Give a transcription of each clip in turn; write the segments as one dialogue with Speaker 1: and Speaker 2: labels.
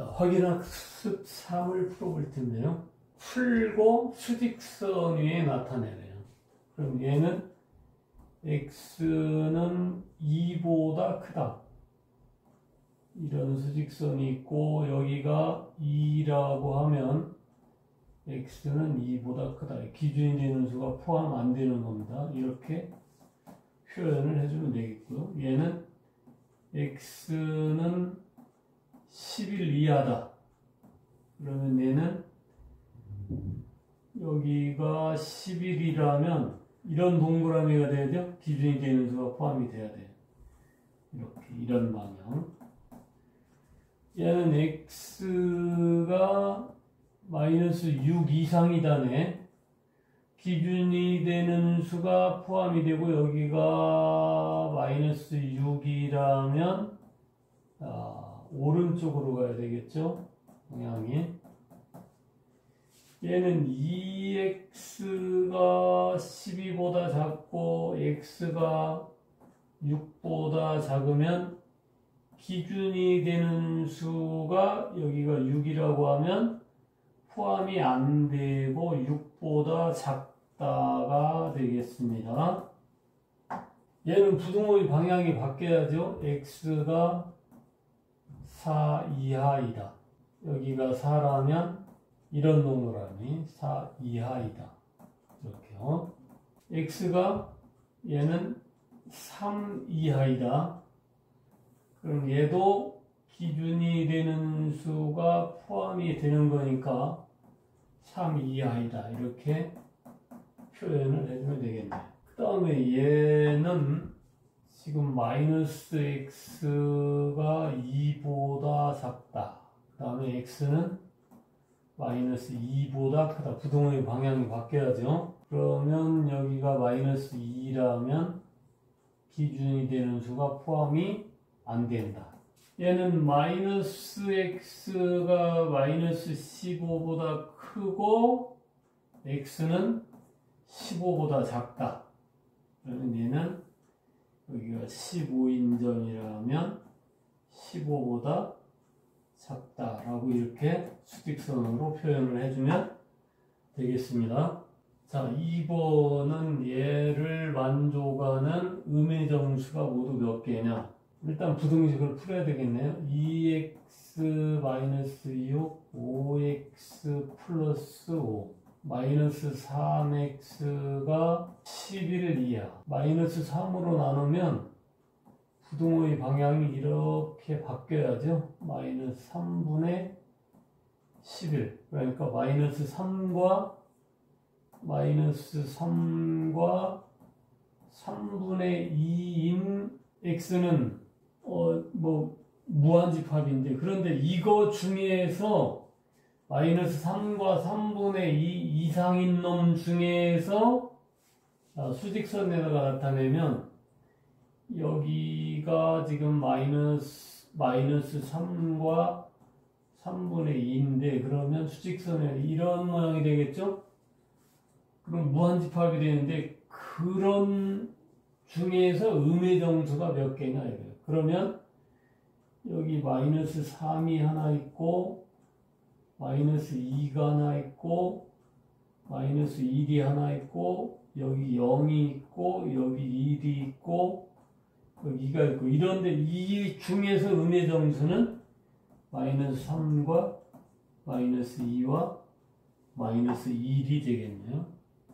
Speaker 1: 자, 확인학습 3을 풀어볼 텐데요. 풀고 수직선 위에 나타내래요. 그럼 얘는 x는 2보다 크다. 이런 수직선이 있고 여기가 2라고 하면 x는 2보다 크다. 기준이 되는 수가 포함 안 되는 겁니다. 이렇게 표현을 해주면 되겠고요. 얘는 x는 10일 이하다. 그러면 얘는 여기가 10일이라면 이런 동그라미가 돼야죠. 기준이 되는 수가 포함이 돼야 돼요. 이렇게 이런 방향. 얘는 x가 마이너스 6 이상이다네. 기준이 되는 수가 포함이 되고 여기가 마이너스 6이라면 오른쪽으로 가야 되겠죠. 방향이. 얘는 2x가 12보다 작고 x가 6보다 작으면 기준이 되는 수가 여기가 6이라고 하면 포함이 안 되고 6보다 작다가 되겠습니다. 얘는 부등호의 방향이 바뀌어야죠. x가 4 이하이다. 여기가 4라면 이런 동그라미 4 이하이다. 이렇게요. x가 얘는 3 이하이다. 그럼 얘도 기준이 되는 수가 포함이 되는 거니까 3 이하이다. 이렇게 표현을 해주면 되겠네요. 그 다음에 얘는 지금 마이너스 x가 2보다 작다. 그 다음에 x는 마이너스 2보다 크다. 부등호의 방향이 바뀌어야죠. 그러면 여기가 마이너스 2라면 기준이 되는 수가 포함이 안 된다. 얘는 마이너스 x가 마이너스 15보다 크고 x는 15보다 작다. 그러면 얘는 여기가 15인점이라면 15보다 작다라고 이렇게 수직선으로 표현을 해주면 되겠습니다. 자, 2번은 얘를 만족하는 음의정수가 모두 몇 개냐? 일단 부등식을 풀어야 되겠네요. 2x-6, 5x 플러스 5, 마이너스 3x가 11 이하, 마이너스 3으로 나누면 부등호의 방향이 이렇게 바뀌어야죠. 마이너스 3분의 11. 그러니까 마이너스 3과 3분의 2인 x는 무한집합인데, 그런데 이거 중에서 마이너스 3과 3분의 2 이상인 놈 중에서 수직선에다가 나타내면 여기가 지금 마이너스 3과 3분의 2인데 그러면 수직선에 이런 모양이 되겠죠? 그럼 무한집합이 되는데 그런 중에서 음의정수가 몇 개냐 이거예요. 그러면 여기 마이너스 3이 하나 있고 마이너스 2가 하나 있고 마이너스 1이 하나 있고 여기 0이 있고 여기 1이 있고 여기 2가 있고 이런데 이 중에서 음의정수는 마이너스 3과 마이너스 2와 마이너스 1이 되겠네요.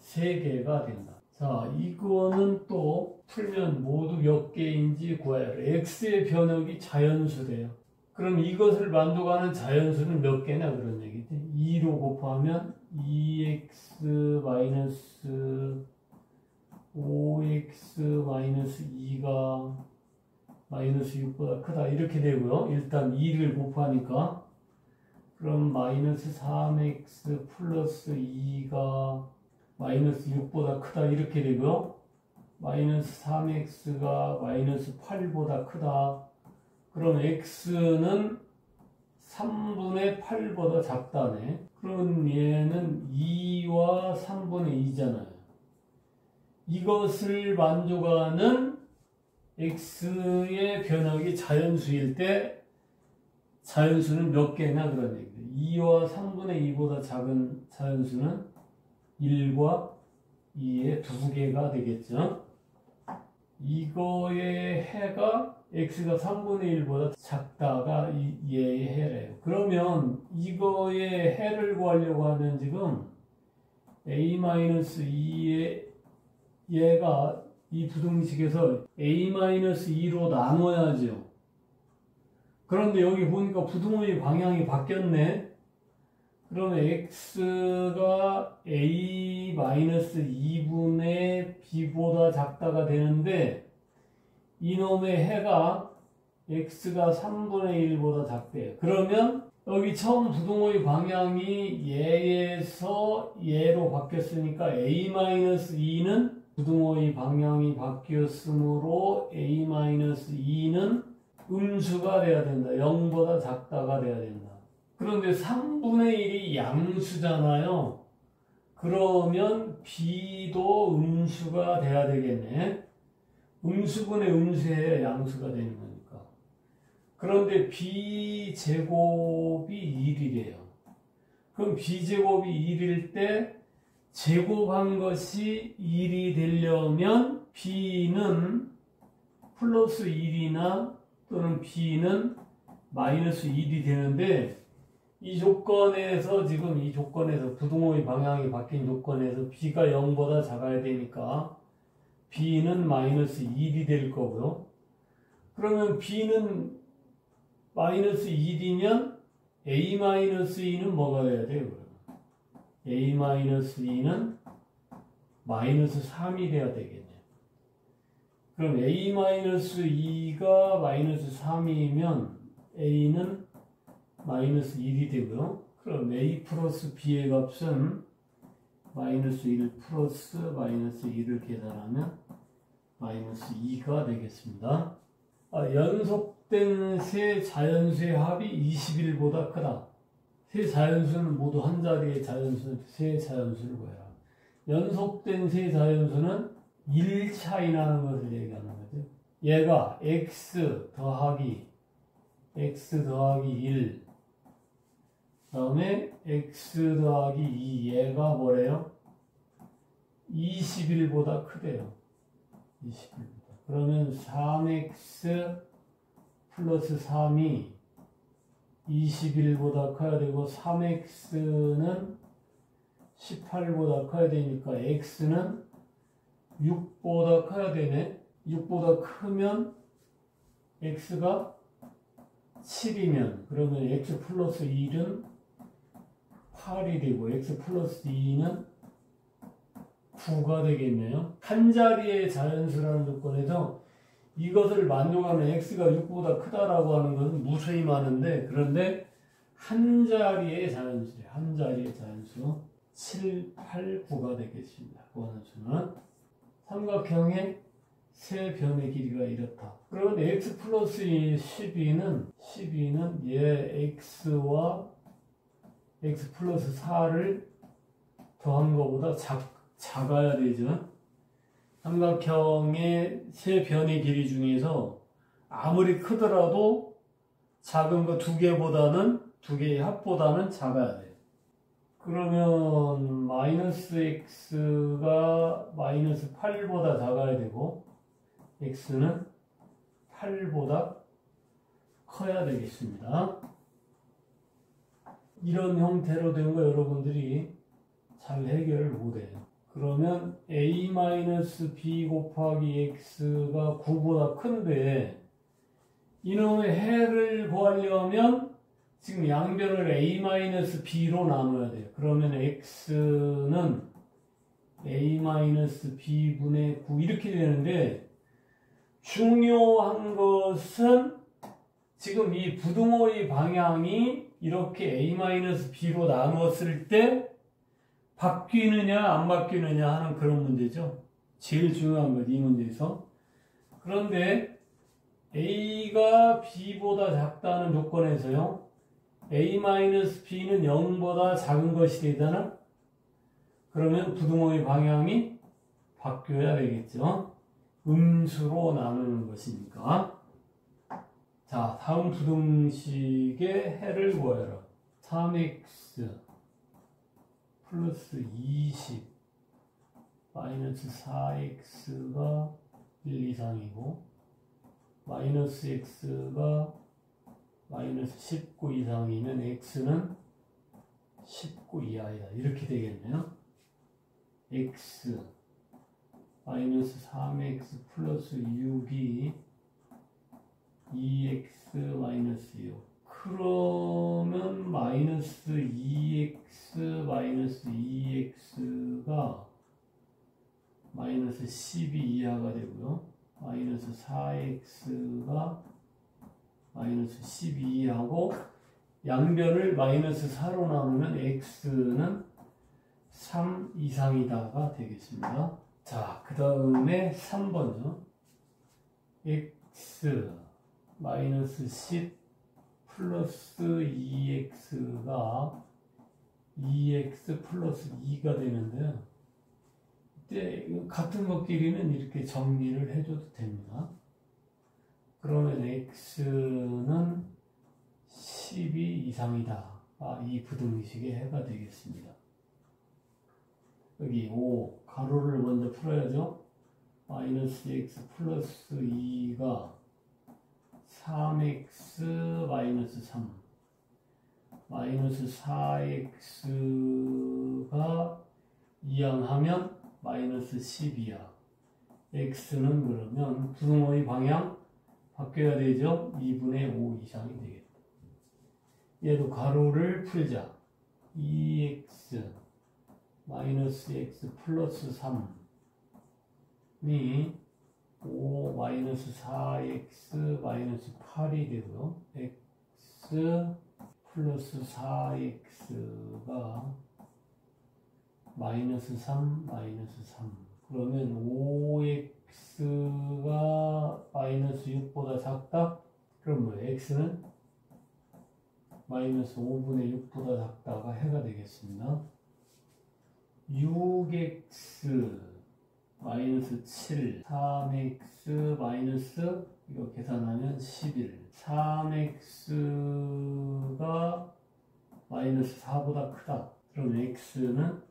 Speaker 1: 3개가 된다. 자, 이거는 또 풀면 모두 몇 개인지 구해야 해요. x의 변역이 자연수래요. 그럼 이것을 만족하는 자연수는 몇 개냐 그런 얘기지. 2로 곱하면 2x 마이너스 5x 마이너스 2가 마이너스 6보다 크다 이렇게 되고요. 일단 2를 곱하니까 그럼 마이너스 3x 플러스 2가 마이너스 6보다 크다 이렇게 되고요. 마이너스 3x가 마이너스 8보다 크다. 그럼 x는 3분의 8보다 작다네. 그럼 얘는 2와 3분의 2잖아요. 이것을 만족하는 x의 변역이 자연수일 때 자연수는 몇 개냐 그런 얘기예요. 2와 3분의 2보다 작은 자연수는 1과 2의 2개가 되겠죠. 이거의 해가 x가 3분의 1보다 작다가 얘의 해래요. 그러면 이거의 해를 구하려고 하면 지금 a-2의 얘가 이 부등식에서 a-2로 나눠야죠. 그런데 여기 보니까 부등호의 방향이 바뀌었네. 그러면 x가 a-2분의 b보다 작다가 되는데 이놈의 해가 x가 3분의 1보다 작대요. 그러면 여기 처음 부등호의 방향이 얘에서 얘로 바뀌었으니까 a-2는 부등호의 방향이 바뀌었으므로 a-2는 음수가 돼야 된다. 0보다 작다가 돼야 된다. 그런데 3분의 1이 양수잖아요. 그러면 b도 음수가 돼야 되겠네. 음수분의 음수에 양수가 되는 거니까. 그런데 b제곱이 1이래요. 그럼 b제곱이 1일 때 제곱한 것이 1이 되려면 b는 플러스 1이나 또는 b는 마이너스 1이 되는데 이 조건에서 지금 이 조건에서 부등호의 방향이 바뀐 조건에서 b가 0보다 작아야 되니까 b는 마이너스 1이 될 거고요. 그러면 b는 마이너스 1이면 a-2는 뭐가 돼야 돼요? a-2는 마이너스 3이 돼야 되겠네요. 그럼 a-2가 마이너스 3이면 a는 마이너스 1이 되고요. 그럼 a 플러스 b의 값은 마이너스 1 플러스 마이너스 1을 계산하면 마이너스 2가 되겠습니다. 연속된 세 자연수의 합이 21보다 크다. 세 자연수는 모두 한 자리의 세 자연수를 구해라. 연속된 세 자연수는 1 차이 나는 것을 얘기하는 거죠. 얘가 x 더하기 1, 그 다음에 x 더하기 2, 얘가 뭐래요? 21보다 크대요. 21보다. 그러면 3x 플러스 3이 21보다 커야 되고 3x는 18보다 커야 되니까 x는 6보다 커야 되네. 6보다 크면 x가 7이면 그러면 x 플러스 1은 8이 되고 x 플러스 2는 9가 되겠네요. 한 자리의 자연수라는 조건에서 이것을 만족하는 x가 6보다 크다라고 하는 것은 무수히 많은데 그런데 한 자리의 자연수예요. 한 자리의 자연수 7, 8, 9가 되겠습니다. 구하는 수는 삼각형의 세 변의 길이가 이렇다. 그러면 x 플러스 12는 얘 x와 x 플러스 4를 더한 것보다 작아야 되죠. 삼각형의 세 변의 길이 중에서 아무리 크더라도 작은 거 두 개의 합보다는 작아야 돼요. 그러면 마이너스 x가 마이너스 8보다 작아야 되고 x는 8보다 커야 되겠습니다. 이런 형태로 된 거 여러분들이 잘 해결을 못해요. 그러면 a-b 곱하기 x가 9보다 큰데 이놈의 해를 구하려면 지금 양변을 a-b로 나눠야 돼요. 그러면 x는 a-b분의 9 이렇게 되는데 중요한 것은 지금 이 부등호의 방향이 이렇게 a-b로 나누었을 때 바뀌느냐 안 바뀌느냐 하는 그런 문제죠. 제일 중요한 것 이 문제에서. 그런데 a가 b보다 작다는 조건에서요. a-b는 0보다 작은 것이 되잖아. 그러면 부등호의 방향이 바뀌어야 되겠죠. 음수로 나누는 것이니까. 자, 다음 부등식의 해를 구하여라. 3x 플러스 20 마이너스 4x가 1 이상이고 마이너스 x가 마이너스 19 이상이면 x는 19 이하이다. 이렇게 되겠네요. x 마이너스 3x 플러스 6이 2x 마이너스 6. 그러면 마이너스 2x 마이너스 2x가 마이너스 12 이하가 되고요. 마이너스 4x가 마이너스 12 이하고 양변을 마이너스 4로 나누면 x는 3 이상이다가 되겠습니다. 자, 그 다음에 3번이죠. x 마이너스 10 플러스 2x가 2x 플러스 2가 되는데요. 이때 같은 것끼리는 이렇게 정리를 해줘도 됩니다. 그러면 x는 12 이상이다. 이 부등식의 해가 되겠습니다. 여기 5 가로를 먼저 풀어야죠. 마이너스 x 플러스 2가 3x 마이너스 3 마이너스 4x가 이항하면 마이너스 12야. x는 그러면 부등호의 방향 바뀌어야 되죠. 2분의 5 이상이 되겠다. 얘도 가로를 풀자. 2x 마이너스 x 플러스 3이 5 마이너스 4x 마이너스 8이 되고요. x 플러스 4x가 마이너스 3 마이너스 3. 그러면 5x가 마이너스 6보다 작다? 그럼 뭐 x는 마이너스 5분의 6보다 작다가 해가 되겠습니다. 6x 마이너스 7 3x 마이너스 이거 계산하면 11 3x가 마이너스 4보다 크다. 그럼 x는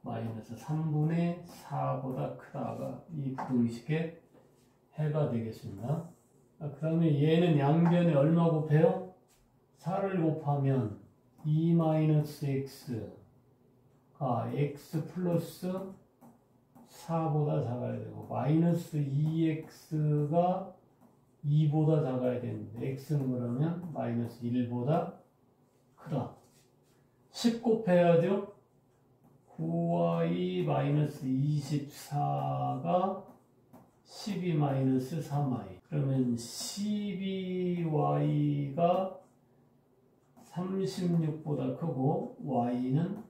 Speaker 1: 마이너스 3분의 4보다 크다가 이 부등식의 해가 되겠습니다. 그 다음에 얘는 양변에 얼마 곱해요? 4를 곱하면 2 마이너스 x가 x 플러스 4보다 작아야 되고 마이너스 2x가 2보다 작아야 되는데 x는 그러면 마이너스 1보다 크다. 10 곱해야죠. 9y 마이너스 24가 12 마이너스 3y. 그러면 12y가 36보다 크고 y는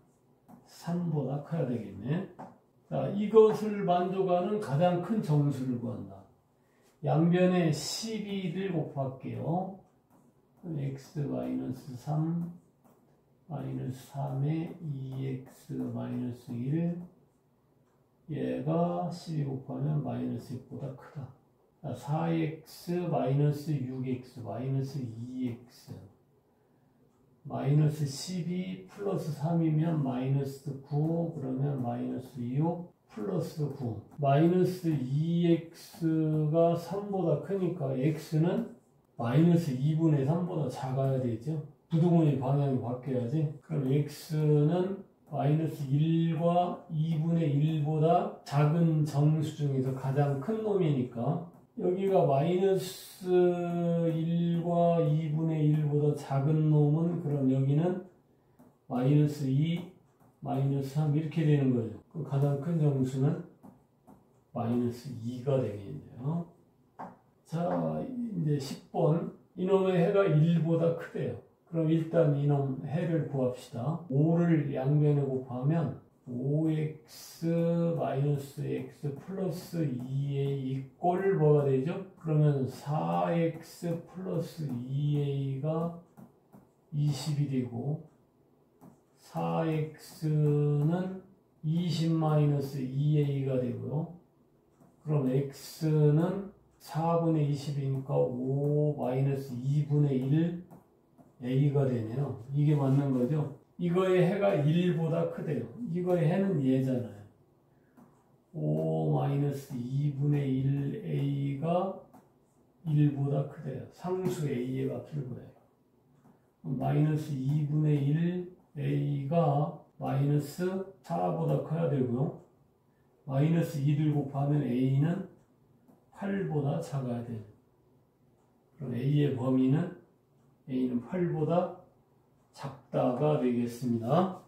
Speaker 1: 3보다 커야 되겠네. 자, 이것을 만족하는 가장 큰 정수를 구한다. 양변에 12를 곱할게요. x 마이너스 3 마이너스 3에 2x 마이너스 1 얘가 12 곱하면 마이너스 6보다 크다. 4x 마이너스 6x 마이너스 2x 마이너스 12 플러스 3이면 마이너스 9 그러면 마이너스 6 플러스 9 마이너스 2x가 3보다 크니까 x는 마이너스 2분의 3보다 작아야 되죠. 부등호의 방향이 바뀌어야지. 그럼 x는 마이너스 1과 2분의 1보다 작은 정수 중에서 가장 큰 놈이니까 여기가 마이너스 1과 2분의 1보다 작은 놈은 그럼 여기는 마이너스 2, 마이너스 3 이렇게 되는 거죠. 그 가장 큰 정수는 마이너스 2가 되겠네요. 자, 이제 10번 이놈의 해가 1보다 크대요. 그럼 일단 이놈 해를 구합시다. 5를 양변에 곱하면 5x 마이너스 x 플러스 2a 이꼴 뭐가 되죠? 그러면 4x 플러스 2a가 20이 되고 4x는 20 마이너스 2a가 되고요. 그럼 x는 4분의 20이니까 5 마이너스 2분의 1 a가 되네요. 이게 맞는 거죠? 이거의 해가 1보다 크대요. 이거의 해는 얘잖아요. 5 마이너스 2분의 1 a가 1보다 크대요. 상수 a의 값을 구해요. 마이너스 2분의 1 a가 마이너스 4보다 커야 되고요. 마이너스 2를 곱하면 a는 8보다 작아야 돼요. 그럼 a의 범위는 a는 8보다 작다가 되겠습니다.